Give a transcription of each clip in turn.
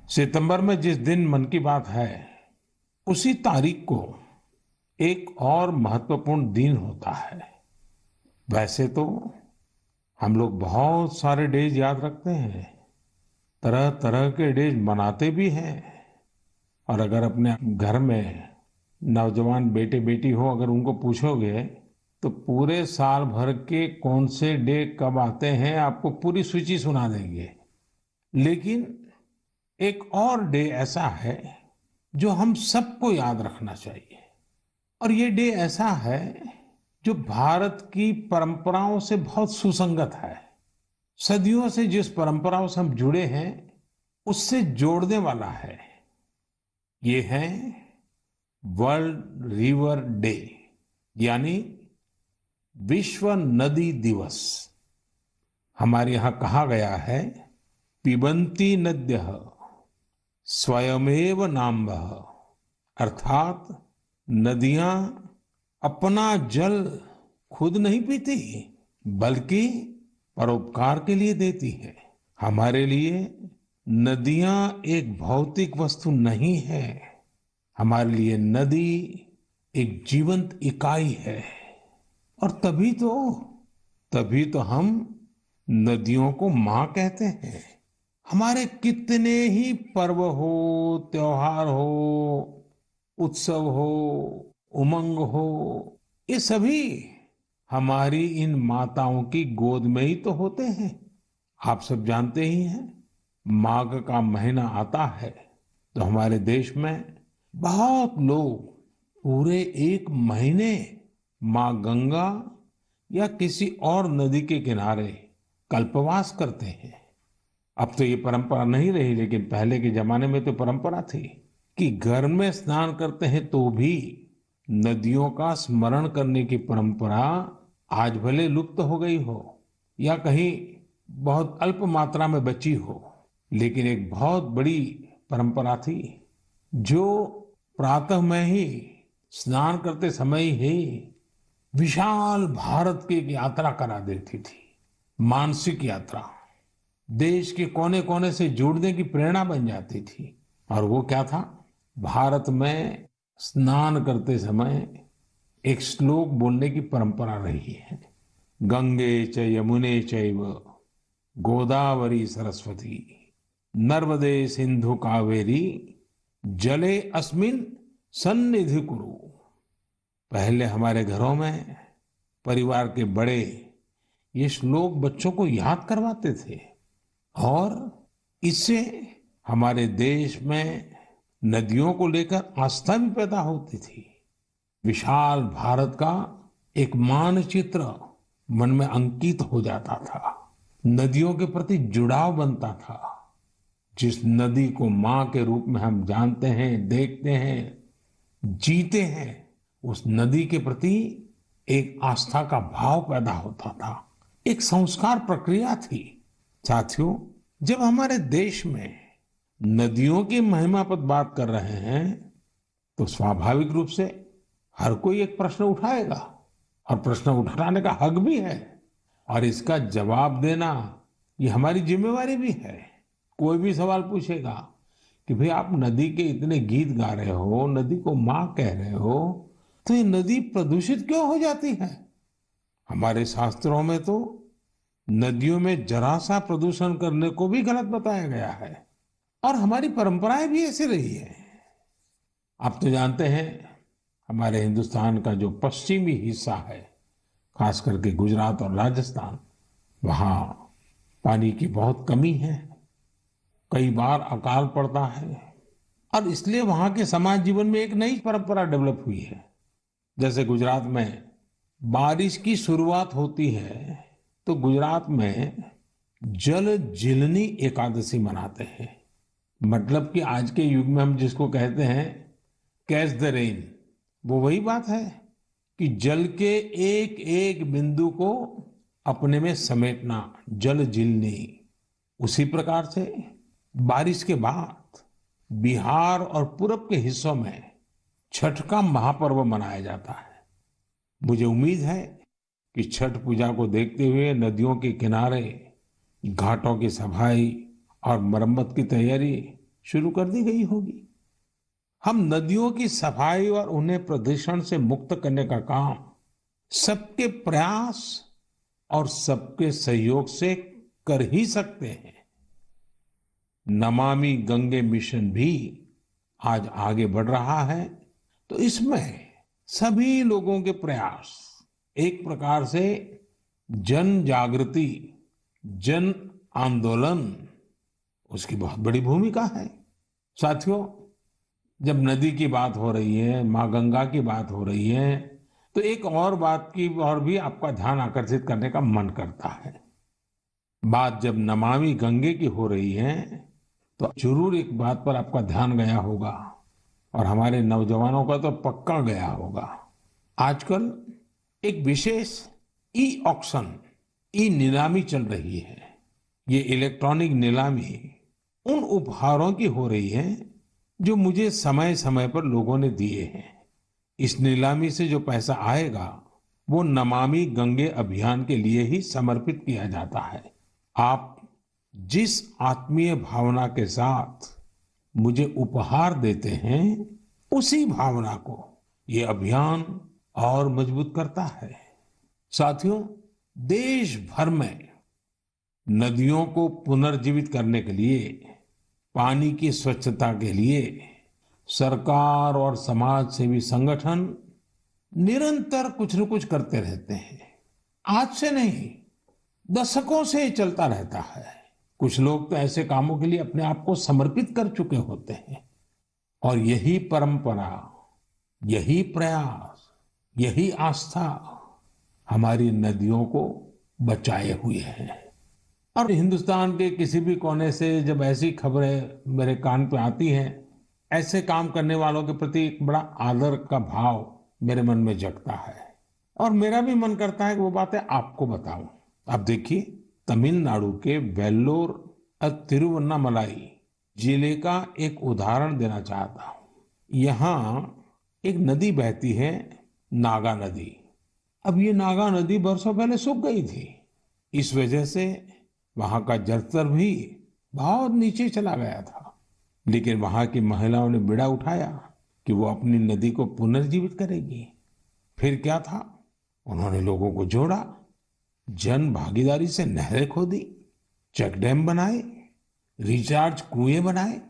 सितंबर में जिस दिन मन की बात है, उसी तारीख को एक और महत्वपूर्ण दिन होता है। वैसे तो हम लोग बहुत सारे डेज याद रखते हैं, तरह तरह के डेज मनाते भी हैं। और अगर अपने घर में नौजवान बेटे बेटी हो, अगर उनको पूछोगे तो पूरे साल भर के कौन से डे कब आते हैं आपको पूरी सूची सुना देंगे। लेकिन एक और डे ऐसा है जो हम सबको याद रखना चाहिए। और ये डे ऐसा है जो भारत की परंपराओं से बहुत सुसंगत है। सदियों से जिस परंपराओं से हम जुड़े हैं उससे जोड़ने वाला है। ये है वर्ल्ड रिवर डे, यानी विश्व नदी दिवस। हमारे यहाँ कहा गया है, पिबन्ति नद्यः स्वयमेव नाम्भः, अर्थात नदियां अपना जल खुद नहीं पीती बल्कि परोपकार के लिए देती है। हमारे लिए नदियां एक भौतिक वस्तु नहीं है, हमारे लिए नदी एक जीवंत इकाई है। और तभी तो हम नदियों को माँ कहते हैं। हमारे कितने ही पर्व हो, त्योहार हो, उत्सव हो, उमंग हो, ये सभी हमारी इन माताओं की गोद में ही तो होते हैं। आप सब जानते ही हैं, माघ का महीना आता है तो हमारे देश में बहुत लोग पूरे एक महीने माँ गंगा या किसी और नदी के किनारे कल्पवास करते हैं। अब तो ये परंपरा नहीं रही, लेकिन पहले के जमाने में तो परंपरा थी कि घर में स्नान करते हैं तो भी नदियों का स्मरण करने की परंपरा आज भले लुप्त हो गई हो या कहीं बहुत अल्प मात्रा में बची हो, लेकिन एक बहुत बड़ी परंपरा थी जो प्रातः में ही स्नान करते समय ही विशाल भारत की एक यात्रा करा देती थी। मानसिक यात्रा, देश के कोने कोने से जुड़ने की प्रेरणा बन जाती थी। और वो क्या था, भारत में स्नान करते समय एक श्लोक बोलने की परंपरा रही है। गंगे च यमुने चैव गोदावरी सरस्वती नर्मदे सिंधु कावेरी जले अस्मिन सन्निधि कुरु। पहले हमारे घरों में परिवार के बड़े ये श्लोक बच्चों को याद करवाते थे और इससे हमारे देश में नदियों को लेकर आस्था भी पैदा होती थी। विशाल भारत का एक मानचित्र मन में अंकित हो जाता था। नदियों के प्रति जुड़ाव बनता था। जिस नदी को माँ के रूप में हम जानते हैं, देखते हैं, जीते हैं, उस नदी के प्रति एक आस्था का भाव पैदा होता था। एक संस्कार प्रक्रिया थी। साथियों, जब हमारे देश में नदियों की महिमा पर बात कर रहे हैं तो स्वाभाविक रूप से हर कोई एक प्रश्न उठाएगा और प्रश्न उठाने का हक भी है और इसका जवाब देना ये हमारी जिम्मेवारी भी है। कोई भी सवाल पूछेगा कि भाई आप नदी के इतने गीत गा रहे हो, नदी को माँ कह रहे हो, तो ये नदी प्रदूषित क्यों हो जाती है? हमारे शास्त्रों में तो नदियों में जरा सा प्रदूषण करने को भी गलत बताया गया है और हमारी परंपराएं भी ऐसी रही है। आप तो जानते हैं, हमारे हिंदुस्तान का जो पश्चिमी हिस्सा है, खास करके गुजरात और राजस्थान, वहाँ पानी की बहुत कमी है। कई बार अकाल पड़ता है और इसलिए वहाँ के समाज जीवन में एक नई परंपरा डेवलप हुई है। जैसे गुजरात में बारिश की शुरुआत होती है तो गुजरात में जल जीलनी एकादशी मनाते हैं। मतलब कि आज के युग में हम जिसको कहते हैं कैच द रेन, वो वही बात है कि जल के एक एक बिंदु को अपने में समेटना, जल जीलनी। उसी प्रकार से बारिश के बाद बिहार और पूरब के हिस्सों में छठ का महापर्व मनाया जाता है। मुझे उम्मीद है कि छठ पूजा को देखते हुए नदियों के किनारे घाटों की सफाई और मरम्मत की तैयारी शुरू कर दी गई होगी। हम नदियों की सफाई और उन्हें प्रदूषण से मुक्त करने का काम सबके प्रयास और सबके सहयोग से कर ही सकते हैं। नमामि गंगे मिशन भी आज आगे बढ़ रहा है, तो इसमें सभी लोगों के प्रयास एक प्रकार से जन जागृति, जन आंदोलन, उसकी बहुत बड़ी भूमिका है। साथियों, जब नदी की बात हो रही है, माँ गंगा की बात हो रही है, तो एक और बात की और भी आपका ध्यान आकर्षित करने का मन करता है। बात जब नमामि गंगे की हो रही है, तो जरूर एक बात पर आपका ध्यान गया होगा, और हमारे नौजवानों का तो पक्का गया होगा। आजकल एक विशेष ई ऑक्शन, ई नीलामी चल रही है। ये इलेक्ट्रॉनिक नीलामी उन उपहारों की हो रही है जो मुझे समय समय पर लोगों ने दिए हैं। इस नीलामी से जो पैसा आएगा वो नमामि गंगे अभियान के लिए ही समर्पित किया जाता है। आप जिस आत्मीय भावना के साथ मुझे उपहार देते हैं, उसी भावना को ये अभियान और मजबूत करता है। साथियों, देश भर में नदियों को पुनर्जीवित करने के लिए, पानी की स्वच्छता के लिए सरकार और समाज सेवी संगठन निरंतर कुछ न कुछ करते रहते हैं। आज से नहीं, दशकों से ये चलता रहता है। कुछ लोग तो ऐसे कामों के लिए अपने आप को समर्पित कर चुके होते हैं, और यही परंपरा, यही प्रयास, यही आस्था हमारी नदियों को बचाए हुए है। और हिंदुस्तान के किसी भी कोने से जब ऐसी खबरें मेरे कान पे आती हैं, ऐसे काम करने वालों के प्रति एक बड़ा आदर का भाव मेरे मन में जगता है, और मेरा भी मन करता है कि वो बातें आपको बताऊं। आप देखिए, तमिलनाडु के वेल्लोर और तिरुवन्नामलाई जिले का एक उदाहरण देना चाहता हूं। यहाँ एक नदी बहती है, नागा नदी। अब ये नागा नदी बरसों पहले सूख गई थी। इस वजह से वहां का जलस्तर भी बहुत नीचे चला गया था। लेकिन वहां की महिलाओं ने बीड़ा उठाया कि वो अपनी नदी को पुनर्जीवित करेगी। फिर क्या था, उन्होंने लोगों को जोड़ा, जन भागीदारी से नहरें खोदी, चेक डैम बनाए, रिचार्ज कुएं बनाए।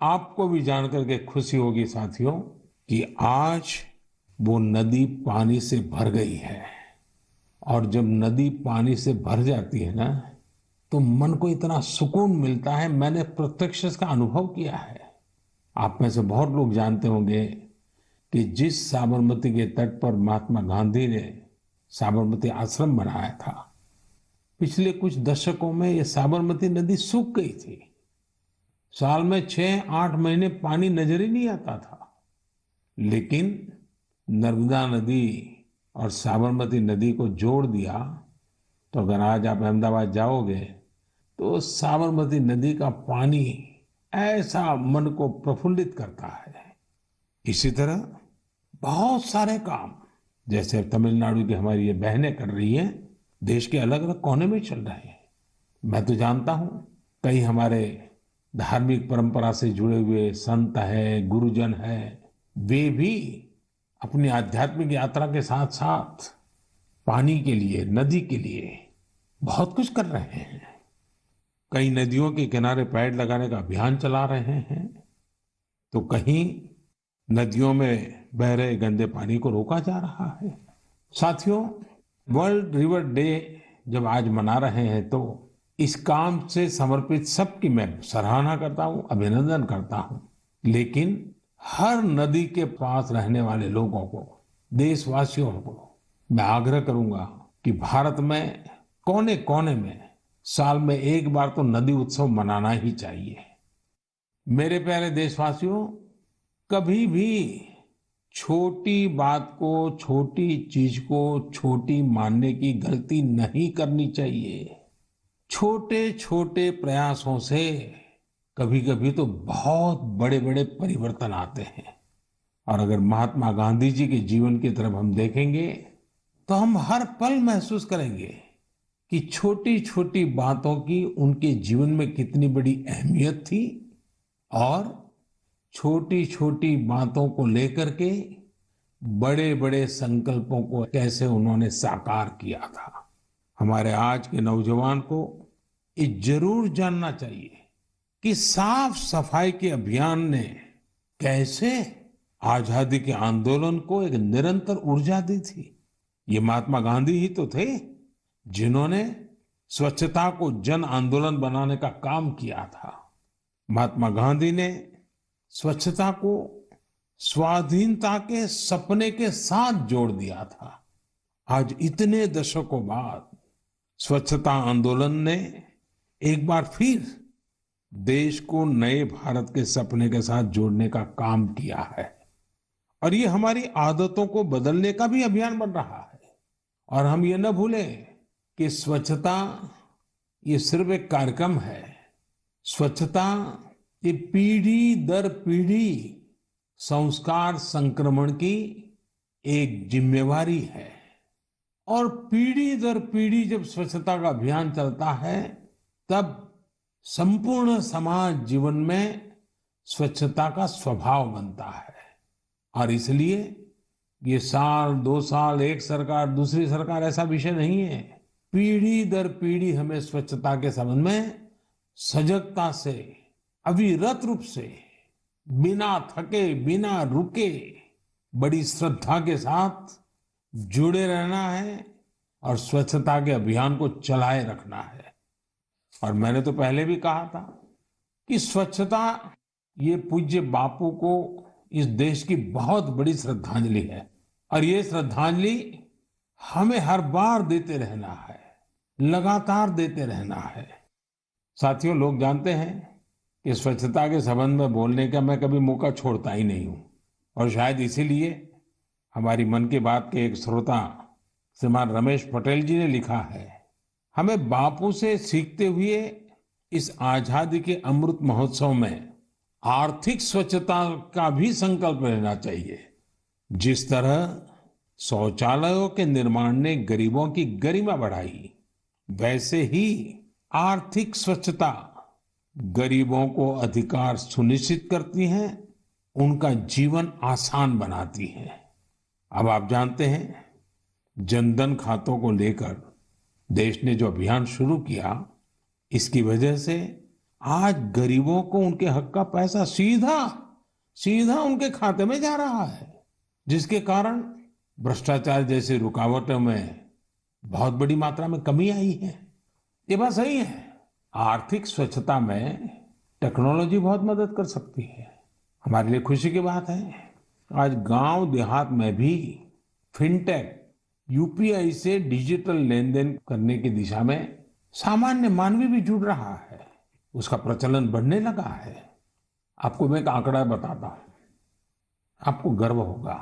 आपको भी जानकर के खुशी होगी साथियों कि आज वो नदी पानी से भर गई है। और जब नदी पानी से भर जाती है ना, तो मन को इतना सुकून मिलता है। मैंने प्रत्यक्ष इसका अनुभव किया है। आप में से बहुत लोग जानते होंगे कि जिस साबरमती के तट पर महात्मा गांधी ने साबरमती आश्रम बनाया था, पिछले कुछ दशकों में ये साबरमती नदी सूख गई थी। साल में 6-8 महीने पानी नजर ही नहीं आता था। लेकिन नर्मदा नदी और साबरमती नदी को जोड़ दिया, तो अगर आज आप अहमदाबाद जाओगे तो साबरमती नदी का पानी ऐसा मन को प्रफुल्लित करता है। इसी तरह बहुत सारे काम, जैसे तमिलनाडु की हमारी ये बहनें कर रही हैं, देश के अलग अलग कोने में चल रहे हैं। मैं तो जानता हूं, कई हमारे धार्मिक परंपरा से जुड़े हुए संत हैं, गुरुजन हैं, वे भी अपनी आध्यात्मिक यात्रा के साथ साथ पानी के लिए, नदी के लिए बहुत कुछ कर रहे हैं। कई नदियों के किनारे पेड़ लगाने का अभियान चला रहे हैं, तो कहीं नदियों में बह रहे गंदे पानी को रोका जा रहा है। साथियों, वर्ल्ड रिवर डे जब आज मना रहे हैं, तो इस काम से समर्पित सबकी मैं सराहना करता हूं, अभिनंदन करता हूं। लेकिन हर नदी के पास रहने वाले लोगों को, देशवासियों को मैं आग्रह करूंगा कि भारत में कोने कोने में साल में एक बार तो नदी उत्सव मनाना ही चाहिए। मेरे प्यारे देशवासियों, कभी भी छोटी बात को, छोटी चीज को छोटी मानने की गलती नहीं करनी चाहिए। छोटे छोटे प्रयासों से कभी कभी तो बहुत बड़े बड़े परिवर्तन आते हैं। और अगर महात्मा गांधी जी के जीवन की तरफ हम देखेंगे, तो हम हर पल महसूस करेंगे कि छोटी छोटी बातों की उनके जीवन में कितनी बड़ी अहमियत थी और छोटी छोटी बातों को लेकर के बड़े बड़े संकल्पों को कैसे उन्होंने साकार किया था। हमारे आज के नौजवान को ये जरूर जानना चाहिए कि साफ सफाई के अभियान ने कैसे आजादी के आंदोलन को एक निरंतर ऊर्जा दी थी। ये महात्मा गांधी ही तो थे जिन्होंने स्वच्छता को जन आंदोलन बनाने का काम किया था। महात्मा गांधी ने स्वच्छता को स्वाधीनता के सपने के साथ जोड़ दिया था। आज इतने दशकों बाद स्वच्छता आंदोलन ने एक बार फिर देश को नए भारत के सपने के साथ जोड़ने का काम किया है और ये हमारी आदतों को बदलने का भी अभियान बन रहा है। और हम ये न भूलें कि स्वच्छता ये सिर्फ एक कार्यक्रम है। स्वच्छता ये पीढ़ी दर पीढ़ी संस्कार संक्रमण की एक जिम्मेवारी है और पीढ़ी दर पीढ़ी जब स्वच्छता का अभियान चलता है तब संपूर्ण समाज जीवन में स्वच्छता का स्वभाव बनता है। और इसलिए ये साल, 2 साल, एक सरकार दूसरी सरकार ऐसा विषय नहीं है। पीढ़ी दर पीढ़ी हमें स्वच्छता के संबंध में सजगता से, अविरत रूप से, बिना थके, बिना रुके, बड़ी श्रद्धा के साथ जुड़े रहना है और स्वच्छता के अभियान को चलाए रखना है। और मैंने तो पहले भी कहा था कि स्वच्छता ये पूज्य बापू को इस देश की बहुत बड़ी श्रद्धांजलि है और ये श्रद्धांजलि हमें हर बार देते रहना है, लगातार देते रहना है। साथियों, लोग जानते हैं कि स्वच्छता के संबंध में बोलने का मैं कभी मौका छोड़ता ही नहीं हूं और शायद इसीलिए हमारी मन की बात के एक श्रोता श्रीमान रमेश पटेल जी ने लिखा है, हमें बापू से सीखते हुए इस आजादी के अमृत महोत्सव में आर्थिक स्वच्छता का भी संकल्प लेना चाहिए। जिस तरह शौचालयों के निर्माण ने गरीबों की गरिमा बढ़ाई, वैसे ही आर्थिक स्वच्छता गरीबों को अधिकार सुनिश्चित करती है, उनका जीवन आसान बनाती है। अब आप जानते हैं, जनधन खातों को लेकर देश ने जो अभियान शुरू किया, इसकी वजह से आज गरीबों को उनके हक का पैसा सीधा सीधा उनके खाते में जा रहा है, जिसके कारण भ्रष्टाचार जैसी रुकावटों में बहुत बड़ी मात्रा में कमी आई है। ये बात सही है, आर्थिक स्वच्छता में टेक्नोलॉजी बहुत मदद कर सकती है। हमारे लिए खुशी की बात है, आज गांव देहात में भी फिनटेक, यूपीआई से डिजिटल लेन देन करने की दिशा में सामान्य मानवी भी जुड़ रहा है, उसका प्रचलन बढ़ने लगा है। आपको मैं एक आंकड़ा बताता हूं, आपको गर्व होगा।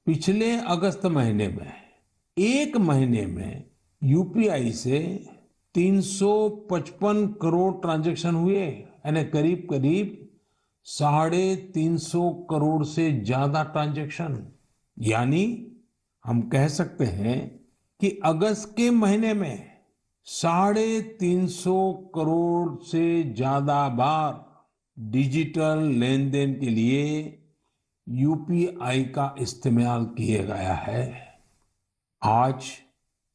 पिछले अगस्त महीने में, एक महीने में यूपीआई से 355 करोड़ ट्रांजैक्शन हुए, यानी करीब करीब 350 करोड़ से ज्यादा ट्रांजैक्शन। यानी हम कह सकते हैं कि अगस्त के महीने में 350 करोड़ से ज्यादा बार डिजिटल लेन देन के लिए यूपीआई का इस्तेमाल किया गया है। आज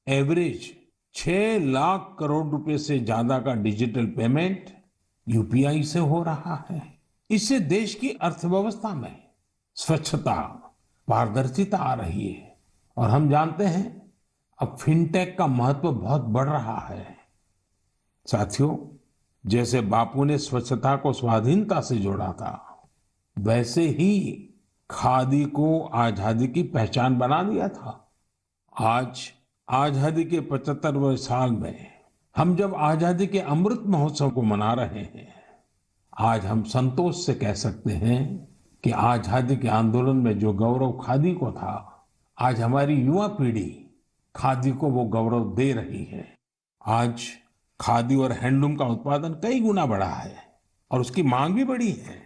एवरेज 6 लाख करोड़ रुपए से ज्यादा का डिजिटल पेमेंट यूपीआई से हो रहा है। इससे देश की अर्थव्यवस्था में स्वच्छता, पारदर्शिता आ रही है और हम जानते हैं अब फिनटेक का महत्व बहुत बढ़ रहा है। साथियों, जैसे बापू ने स्वच्छता को स्वाधीनता से जोड़ा था, वैसे ही खादी को आजादी की पहचान बना दिया था। आज आजादी के 75वें साल में हम जब आजादी के अमृत महोत्सव को मना रहे हैं, आज हम संतोष से कह सकते हैं कि आजादी के आंदोलन में जो गौरव खादी को था, आज हमारी युवा पीढ़ी खादी को वो गौरव दे रही है। आज खादी और हैंडलूम का उत्पादन कई गुना बढ़ा है और उसकी मांग भी बढ़ी है।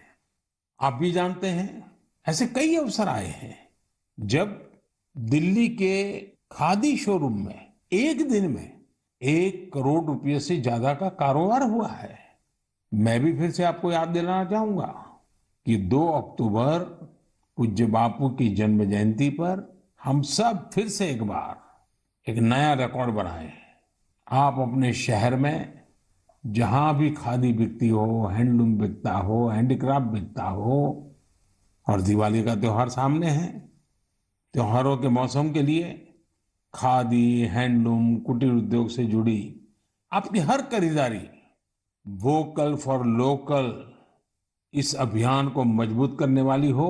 आप भी जानते हैं, ऐसे कई अवसर आए हैं जब दिल्ली के खादी शोरूम में एक दिन में 1 करोड़ रुपए से ज्यादा का कारोबार हुआ है। मैं भी फिर से आपको याद दिलाना चाहूंगा कि 2 अक्टूबर पूज्य बापू की जन्म जयंती पर हम सब फिर से एक बार एक नया रिकॉर्ड बनाए। आप अपने शहर में जहां भी खादी बिकती हो, हैंडलूम बिकता हो, हैंडीक्राफ्ट बिकता हो, और दिवाली का त्योहार सामने है, त्योहारों के मौसम के लिए खादी, हैंडलूम, कुटीर उद्योग से जुड़ी आपकी हर खरीदारी वोकल फॉर लोकल इस अभियान को मजबूत करने वाली हो,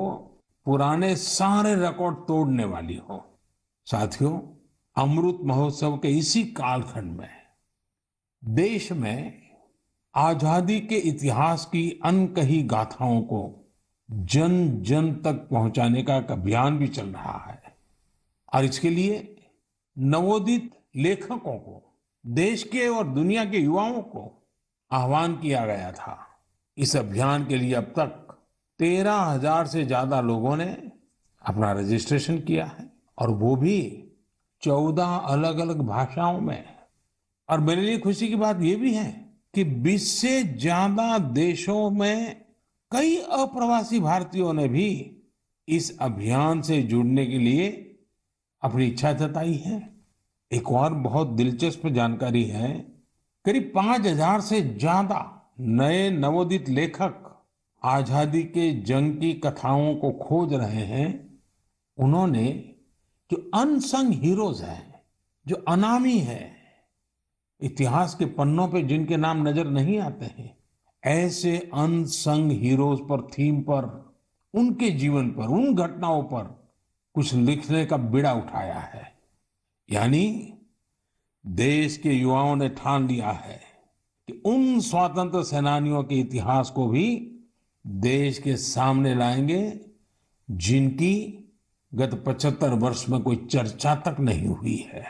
पुराने सारे रिकॉर्ड तोड़ने वाली हो। साथियों, अमृत महोत्सव के इसी कालखंड में देश में आजादी के इतिहास की अनकही गाथाओं को जन जन तक पहुंचाने का एक अभियान भी चल रहा है। और इसके लिए नवोदित लेखकों को, देश के और दुनिया के युवाओं को आह्वान किया गया था। इस अभियान के लिए अब तक 13,000 से ज्यादा लोगों ने अपना रजिस्ट्रेशन किया है, और वो भी 14 अलग अलग भाषाओं में। और मेरे लिए खुशी की बात यह भी है कि 20 से ज्यादा देशों में कई अप्रवासी भारतीयों ने भी इस अभियान से जुड़ने के लिए अपनी इच्छा जताई है। एक और बहुत दिलचस्प जानकारी है, करीब 5,000 से ज्यादा नए नवोदित लेखक आजादी के जंग की कथाओं को खोज रहे हैं। उन्होंने जो अनसंग हीरोज हैं, जो अनामी है, इतिहास के पन्नों पे जिनके नाम नजर नहीं आते हैं, ऐसे अनसंग हीरोज पर, थीम पर, उनके जीवन पर, उन घटनाओं पर कुछ लिखने का बीड़ा उठाया है। यानी देश के युवाओं ने ठान लिया है कि उन स्वतंत्र सेनानियों के इतिहास को भी देश के सामने लाएंगे जिनकी गत 75 वर्ष में कोई चर्चा तक नहीं हुई है।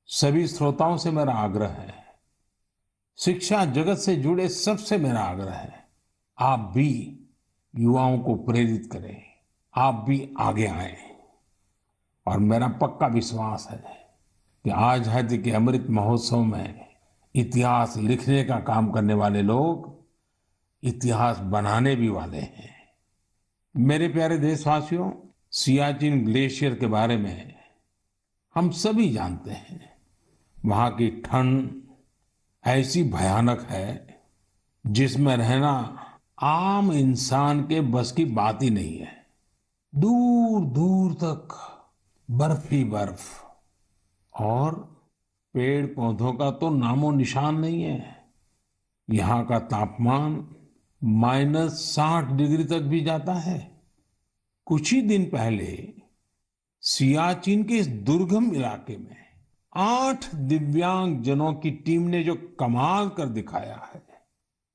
सभी श्रोताओं से मेरा आग्रह है, शिक्षा जगत से जुड़े सबसे मेरा आग्रह है, आप भी युवाओं को प्रेरित करें, आप भी आगे आएं। और मेरा पक्का विश्वास है कि आजादी के अमृत महोत्सव में इतिहास लिखने का काम करने वाले लोग इतिहास बनाने भी वाले हैं। मेरे प्यारे देशवासियों, सियाचिन ग्लेशियर के बारे में हम सभी जानते हैं। वहां की ठंड ऐसी भयानक है जिसमें रहना आम इंसान के बस की बात ही नहीं है। दूर दूर तक बर्फ ही बर्फ, और पेड़ पौधों का तो नामो निशान नहीं है। यहाँ का तापमान -60 डिग्री तक भी जाता है। कुछ ही दिन पहले सियाचिन के इस दुर्गम इलाके में 8 दिव्यांग जनों की टीम ने जो कमाल कर दिखाया है,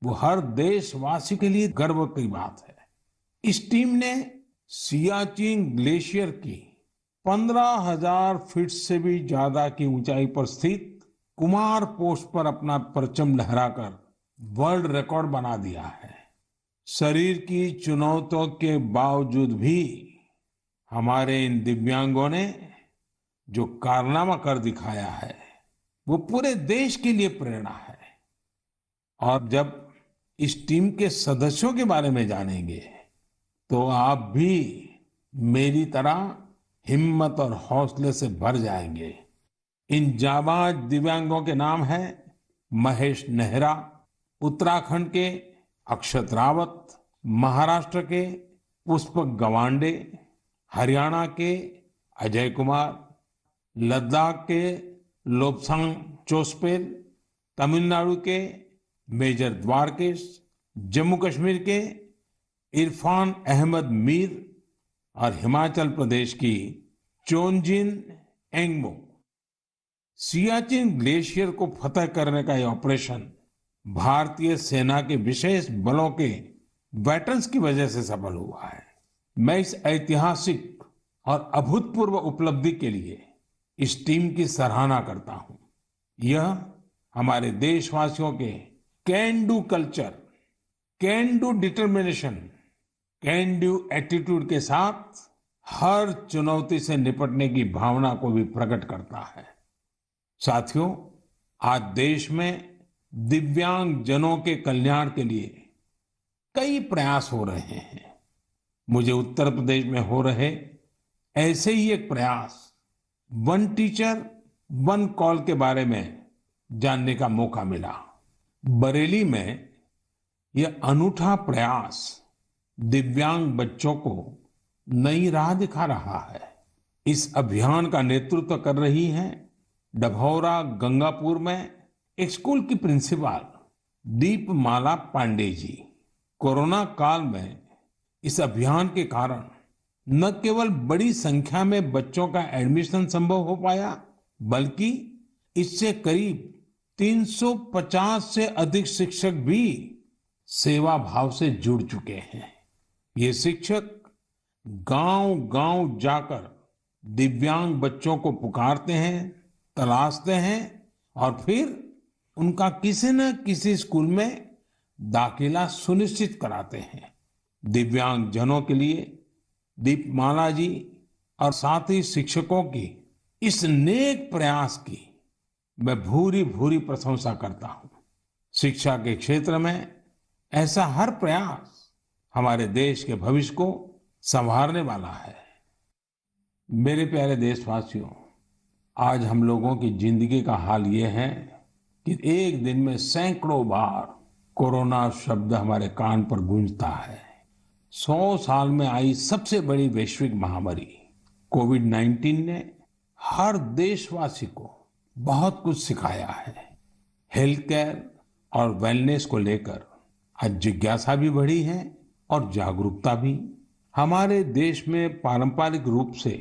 वो हर देशवासी के लिए गर्व की बात है। इस टीम ने सियाचिन ग्लेशियर की 15,000 फीट से भी ज्यादा की ऊंचाई पर स्थित कुमार पोस्ट पर अपना परचम लहराकर वर्ल्ड रिकॉर्ड बना दिया है। शरीर की चुनौतियों के बावजूद भी हमारे इन दिव्यांगों ने जो कारनामा कर दिखाया है, वो पूरे देश के लिए प्रेरणा है। और जब इस टीम के सदस्यों के बारे में जानेंगे तो आप भी मेरी तरह हिम्मत और हौसले से भर जाएंगे। इन जाबाज दिव्यांगों के नाम हैं महेश नेहरा, उत्तराखंड के अक्षत रावत, महाराष्ट्र के पुष्पक गवांडे, हरियाणा के अजय कुमार, लद्दाख के लोब्सांग चोस्पेल, तमिलनाडु के मेजर द्वारकेश, जम्मू कश्मीर के इरफान अहमद मीर, और हिमाचल प्रदेश की चोंजिन एंगमो। सियाचिन ग्लेशियर को फतह करने का यह ऑपरेशन भारतीय सेना के विशेष बलों के वेटरन्स की वजह से सफल हुआ है। मैं इस ऐतिहासिक और अभूतपूर्व उपलब्धि के लिए इस टीम की सराहना करता हूं। यह हमारे देशवासियों के can do culture, can do determination, can do attitude के साथ हर चुनौती से निपटने की भावना को भी प्रकट करता है। साथियों, आज देश में दिव्यांग जनों के कल्याण के लिए कई प्रयास हो रहे हैं। मुझे उत्तर प्रदेश में हो रहे ऐसे ही एक प्रयास वन टीचर वन कॉल के बारे में जानने का मौका मिला। बरेली में यह अनूठा प्रयास दिव्यांग बच्चों को नई राह दिखा रहा है। इस अभियान का नेतृत्व कर रही हैं डभौरा गंगापुर में एक स्कूल की प्रिंसिपल दीपमाला पांडे जी। कोरोना काल में इस अभियान के कारण न केवल बड़ी संख्या में बच्चों का एडमिशन संभव हो पाया, बल्कि इससे करीब 350 से अधिक शिक्षक भी सेवा भाव से जुड़ चुके हैं। ये शिक्षक गांव-गांव जाकर दिव्यांग बच्चों को पुकारते हैं, तलाशते हैं और फिर उनका किसी न किसी स्कूल में दाखिला सुनिश्चित कराते हैं। दिव्यांग जनों के लिए दीपमाला जी और साथ ही शिक्षकों की इस नेक प्रयास की मैं भूरी भूरी प्रशंसा करता हूं। शिक्षा के क्षेत्र में ऐसा हर प्रयास हमारे देश के भविष्य को संवारने वाला है। मेरे प्यारे देशवासियों, आज हम लोगों की जिंदगी का हाल ये है कि एक दिन में सैकड़ों बार कोरोना शब्द हमारे कान पर गूंजता है। 100 साल में आई सबसे बड़ी वैश्विक महामारी कोविड-19 ने हर देशवासी को बहुत कुछ सिखाया है। हेल्थ केयर और वेलनेस को लेकर आज जिज्ञासा भी बढ़ी है और जागरूकता भी। हमारे देश में पारंपरिक रूप से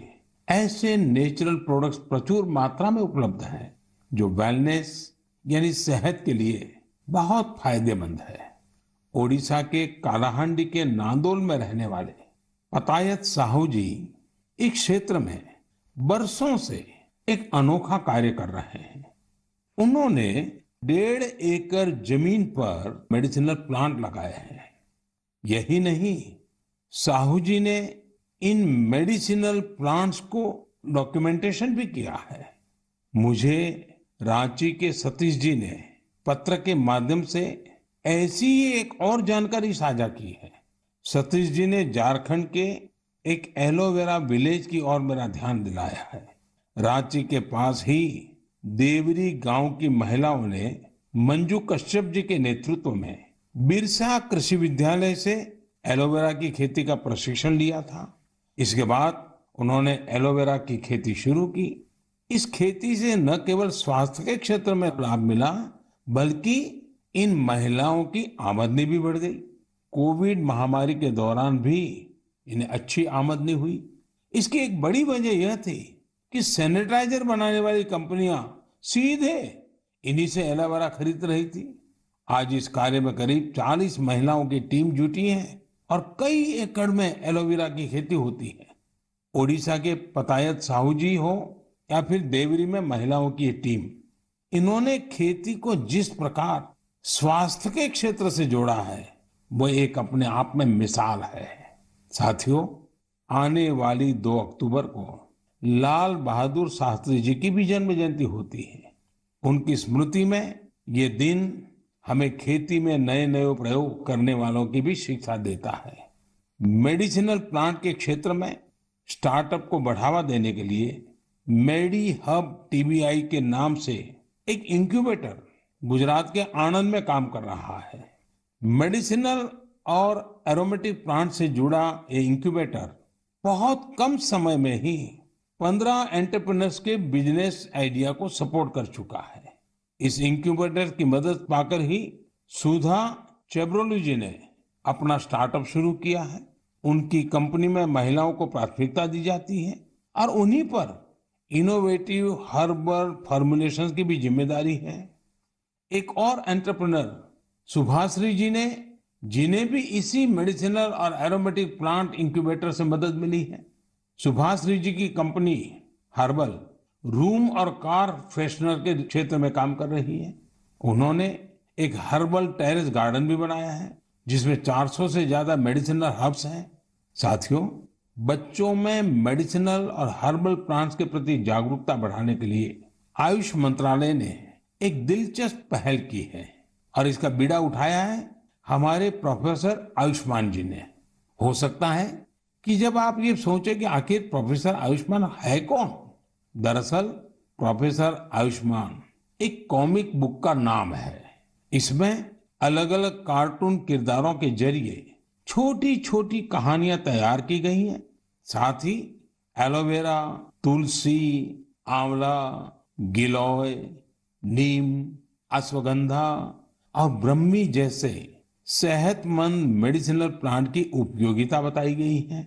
ऐसे नेचुरल प्रोडक्ट्स प्रचुर मात्रा में उपलब्ध हैं जो वेलनेस यानी सेहत के लिए बहुत फायदेमंद है। ओडिशा के कालाहांडी के नांदोल में रहने वाले पतायत साहू जी इस क्षेत्र में बरसों से एक अनोखा कार्य कर रहे हैं। उन्होंने 1.5 एकड़ जमीन पर मेडिसिनल प्लांट लगाए हैं। यही नहीं, साहू जी ने इन मेडिसिनल प्लांट्स को डॉक्यूमेंटेशन भी किया है। मुझे रांची के सतीश जी ने पत्र के माध्यम से ऐसी ही एक और जानकारी साझा की है। सतीश जी ने झारखंड के एक एलोवेरा विलेज की ओर मेरा ध्यान दिलाया है। रांची के पास ही देवरी गांव की महिलाओं ने मंजू कश्यप जी के नेतृत्व में बिरसा कृषि विद्यालय से एलोवेरा की खेती का प्रशिक्षण लिया था। इसके बाद उन्होंने एलोवेरा की खेती शुरू की। इस खेती से न केवल स्वास्थ्य के क्षेत्र में लाभ मिला, बल्कि इन महिलाओं की आमदनी भी बढ़ गई। कोविड महामारी के दौरान भी इन्हें अच्छी आमदनी हुई। इसकी एक बड़ी वजह यह थी कि सैनिटाइजर बनाने वाली कंपनियां सीधे इन्हीं से एलोवेरा खरीद रही थी। आज इस कार्य में करीब 40 महिलाओं की टीम जुटी है और कई एकड़ में एलोवेरा की खेती होती है। ओडिशा के पतायत साहू जी हो या फिर देवरी में महिलाओं की ये टीम, इन्होंने खेती को जिस प्रकार स्वास्थ्य के क्षेत्र से जोड़ा है, वो एक अपने आप में मिसाल है। साथियों, आने वाली 2 अक्टूबर को लाल बहादुर शास्त्री जी की भी जन्म जयंती होती है। उनकी स्मृति में ये दिन हमें खेती में नए नए प्रयोग करने वालों की भी शिक्षा देता है। मेडिसिनल प्लांट के क्षेत्र में स्टार्टअप को बढ़ावा देने के लिए मेडी हब टीबीआई के नाम से एक इंक्यूबेटर गुजरात के आणंद में काम कर रहा है। मेडिसिनल और एरोमेटिक प्लांट से जुड़ा ये इंक्यूबेटर बहुत कम समय में ही 15 एंटरप्रेन्योर्स के बिजनेस आइडिया को सपोर्ट कर चुका है। इस इंक्यूबेटर की मदद पाकर ही सुधा चेब्रोलू जी ने अपना स्टार्टअप शुरू किया है। उनकी कंपनी में महिलाओं को प्राथमिकता दी जाती है और उन्हीं पर इनोवेटिव हर्बल फॉर्मुलेशंस की भी जिम्मेदारी है। एक और एंटरप्रेन्योर सुभाश्री जी ने, जिन्हें भी इसी मेडिसिनल और एरोमेटिक प्लांट इंक्यूबेटर से मदद मिली है। सुभाश्री जी की कंपनी हर्बल रूम और कार फ्रेशनर के क्षेत्र में काम कर रही है। उन्होंने एक हर्बल टेरेस गार्डन भी बनाया है जिसमें 400 से ज्यादा मेडिसिनल हर्ब्स हैं। साथियों, बच्चों में मेडिसिनल और हर्बल प्लांट्स के प्रति जागरूकता बढ़ाने के लिए आयुष मंत्रालय ने एक दिलचस्प पहल की है। और इसका बीड़ा उठाया है हमारे प्रोफेसर आयुष्मान जी ने। हो सकता है कि जब आप ये सोचें कि आखिर प्रोफेसर आयुष्मान है कौन, दरअसल प्रोफेसर आयुष्मान एक कॉमिक बुक का नाम है। इसमें अलग अलग कार्टून किरदारों के जरिए छोटी छोटी कहानियां तैयार की गई हैं। साथ ही एलोवेरा, तुलसी, आंवला, गिलोय, नीम, अश्वगंधा और ब्रह्मी जैसे सेहतमंद मेडिसिनल प्लांट की उपयोगिता बताई गई है।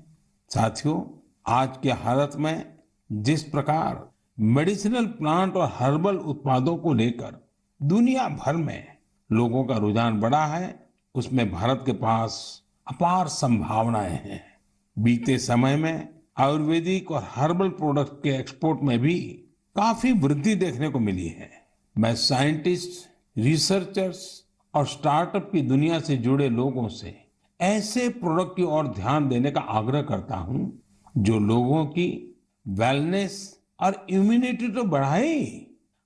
साथियों, आज के हालत में जिस प्रकार मेडिसिनल प्लांट और हर्बल उत्पादों को लेकर दुनिया भर में लोगों का रुझान बढ़ा है, उसमें भारत के पास अपार संभावनाएं हैं। बीते समय में आयुर्वेदिक और हर्बल प्रोडक्ट के एक्सपोर्ट में भी काफी वृद्धि देखने को मिली है। मैं साइंटिस्ट, रिसर्चर्स और स्टार्टअप की दुनिया से जुड़े लोगों से ऐसे प्रोडक्ट की ओर ध्यान देने का आग्रह करता हूं जो लोगों की वेलनेस और इम्यूनिटी तो बढ़ाए,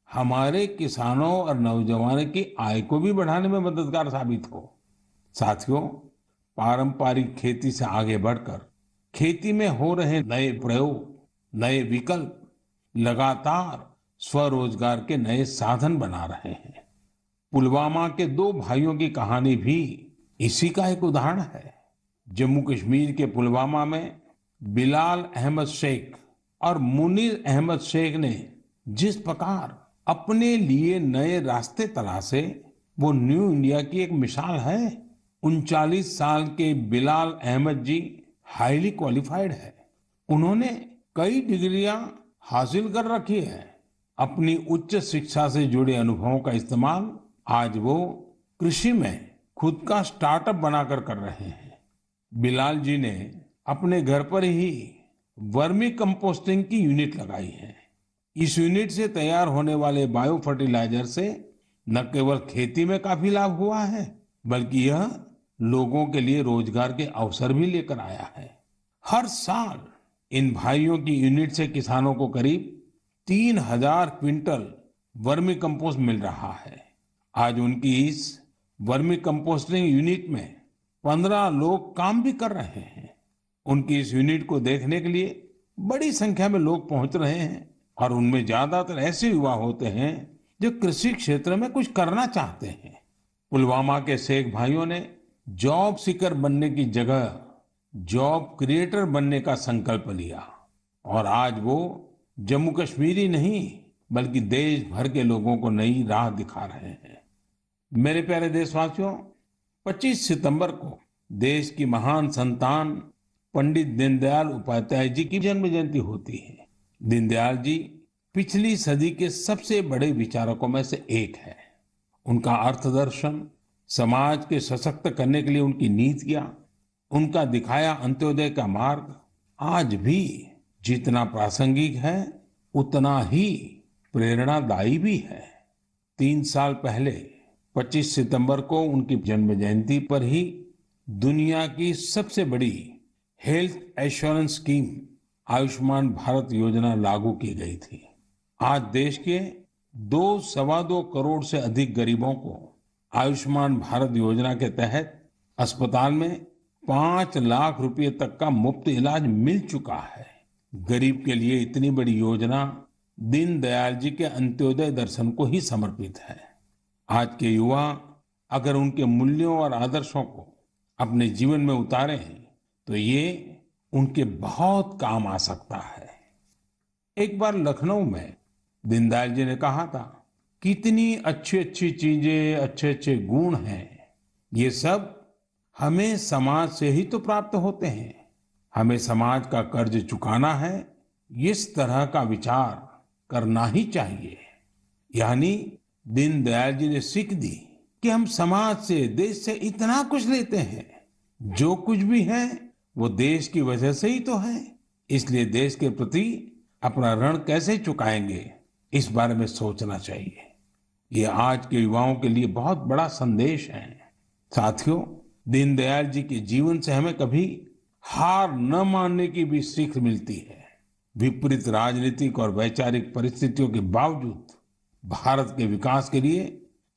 हमारे किसानों और नौजवानों की आय को भी बढ़ाने में मददगार साबित हो। साथियों, पारंपरिक खेती से आगे बढ़कर खेती में हो रहे नए प्रयोग, नए विकल्प लगातार स्वरोजगार के नए साधन बना रहे हैं। पुलवामा के दो भाइयों की कहानी भी इसी का एक उदाहरण है। जम्मू कश्मीर के पुलवामा में बिलाल अहमद शेख और मुनीर अहमद शेख ने जिस प्रकार अपने लिए नए रास्ते तलाशे, वो न्यू इंडिया की एक मिसाल है। 39 साल के बिलाल अहमद जी हाईली क्वालिफाइड है। उन्होंने कई डिग्रियां हासिल कर रखी है। अपनी उच्च शिक्षा से जुड़े अनुभवों का इस्तेमाल आज वो कृषि में खुद का स्टार्टअप बनाकर कर रहे हैं। बिलाल जी ने अपने घर पर ही वर्मी कंपोस्टिंग की यूनिट लगाई है। इस यूनिट से तैयार होने वाले बायो फर्टिलाइजर से न केवल खेती में काफी लाभ हुआ है, बल्कि यह लोगों के लिए रोजगार के अवसर भी लेकर आया है। हर साल इन भाइयों की यूनिट से किसानों को करीब 3,000 क्विंटल वर्मी कंपोस्ट मिल रहा है। आज उनकी इस वर्मी कंपोस्टिंग यूनिट में 15 लोग काम भी कर रहे हैं। उनकी इस यूनिट को देखने के लिए बड़ी संख्या में लोग पहुंच रहे हैं और उनमें ज्यादातर ऐसे युवा होते हैं जो कृषि क्षेत्र में कुछ करना चाहते हैं। पुलवामा के शेख भाइयों ने जॉब सीकर बनने की जगह जॉब क्रिएटर बनने का संकल्प लिया और आज वो जम्मू कश्मीर ही नहीं बल्कि देश भर के लोगों को नई राह दिखा रहे हैं। मेरे प्यारे देशवासियों, 25 सितंबर को देश की महान संतान पंडित दीनदयाल उपाध्याय जी की जन्म जयंती होती है। दीनदयाल जी पिछली सदी के सबसे बड़े विचारकों में से एक है। उनका अर्थदर्शन, समाज के सशक्त करने के लिए उनकी नीतियां, उनका दिखाया अंत्योदय का मार्ग आज भी जितना प्रासंगिक है उतना ही प्रेरणादायी भी है। 3 साल पहले 25 सितंबर को उनकी जन्म जयंती पर ही दुनिया की सबसे बड़ी health assurance scheme Ayushman Bharat योजना लागू की गई थी। आज देश के 2-2.25 करोड़ से अधिक गरीबों को आयुष्मान भारत योजना के तहत अस्पताल में 5 लाख रुपए तक का मुफ्त इलाज मिल चुका है। गरीब के लिए इतनी बड़ी योजना दीनदयाल जी के अंत्योदय दर्शन को ही समर्पित है। आज के युवा अगर उनके मूल्यों और आदर्शों को अपने जीवन में उतारें तो ये उनके बहुत काम आ सकता है। एक बार लखनऊ में दीनदयाल जी ने कहा था, कितनी अच्छी अच्छी चीजें, अच्छे अच्छे गुण हैं, ये सब हमें समाज से ही तो प्राप्त होते हैं। हमें समाज का कर्ज चुकाना है, इस तरह का विचार करना ही चाहिए। यानी दीनदयाल जी ने सीख दी कि हम समाज से, देश से इतना कुछ लेते हैं, जो कुछ भी है वो देश की वजह से ही तो है। इसलिए देश के प्रति अपना ऋण कैसे चुकाएंगे, इस बारे में सोचना चाहिए। ये आज के युवाओं के लिए बहुत बड़ा संदेश है। साथियों, दीनदयाल जी के जीवन से हमें कभी हार न मानने की भी सीख मिलती है। विपरीत राजनीतिक और वैचारिक परिस्थितियों के बावजूद भारत के विकास के लिए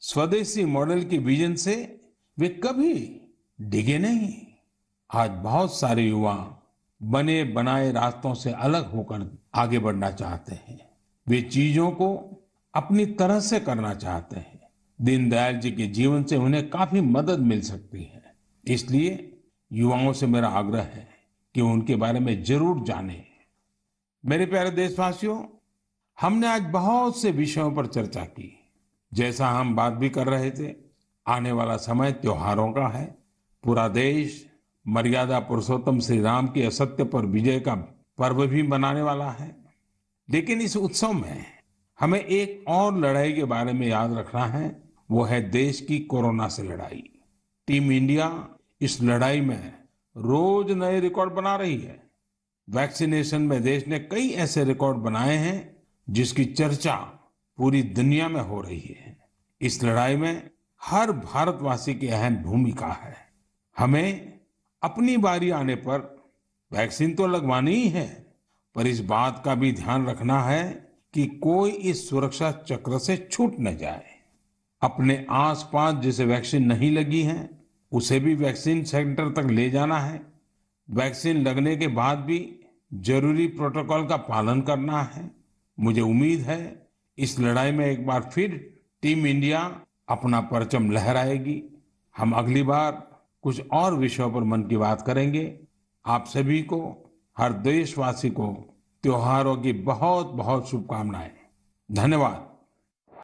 स्वदेशी मॉडल की विजन से वे कभी डिगे नहीं। आज बहुत सारे युवा बने बनाए रास्तों से अलग होकर आगे बढ़ना चाहते हैं। वे चीजों को अपनी तरह से करना चाहते हैं। दीनदयाल जी के जीवन से उन्हें काफी मदद मिल सकती है। इसलिए युवाओं से मेरा आग्रह है कि उनके बारे में जरूर जानें। मेरे प्यारे देशवासियों, हमने आज बहुत से विषयों पर चर्चा की। जैसा हम बात भी कर रहे थे, आने वाला समय त्योहारों का है। पूरा देश मर्यादा पुरुषोत्तम श्री राम की असत्य पर विजय का पर्व भी मनाने वाला है। लेकिन इस उत्सव में हमें एक और लड़ाई के बारे में याद रखना है। वो है देश की कोरोना से लड़ाई। टीम इंडिया इस लड़ाई में रोज नए रिकॉर्ड बना रही है। वैक्सीनेशन में देश ने कई ऐसे रिकॉर्ड बनाए हैं जिसकी चर्चा पूरी दुनिया में हो रही है। इस लड़ाई में हर भारतवासी की अहम भूमिका है। हमें अपनी बारी आने पर वैक्सीन तो लगवानी ही है, पर इस बात का भी ध्यान रखना है कि कोई इस सुरक्षा चक्र से छूट न जाए। अपने आसपास जिसे वैक्सीन नहीं लगी है, उसे भी वैक्सीन सेंटर तक ले जाना है। वैक्सीन लगने के बाद भी जरूरी प्रोटोकॉल का पालन करना है। मुझे उम्मीद है इस लड़ाई में एक बार फिर टीम इंडिया अपना परचम लहराएगी। हम अगली बार कुछ और विषयों पर मन की बात करेंगे। आप सभी को, हर देशवासी को त्योहारों की बहुत बहुत शुभकामनाएं। धन्यवाद।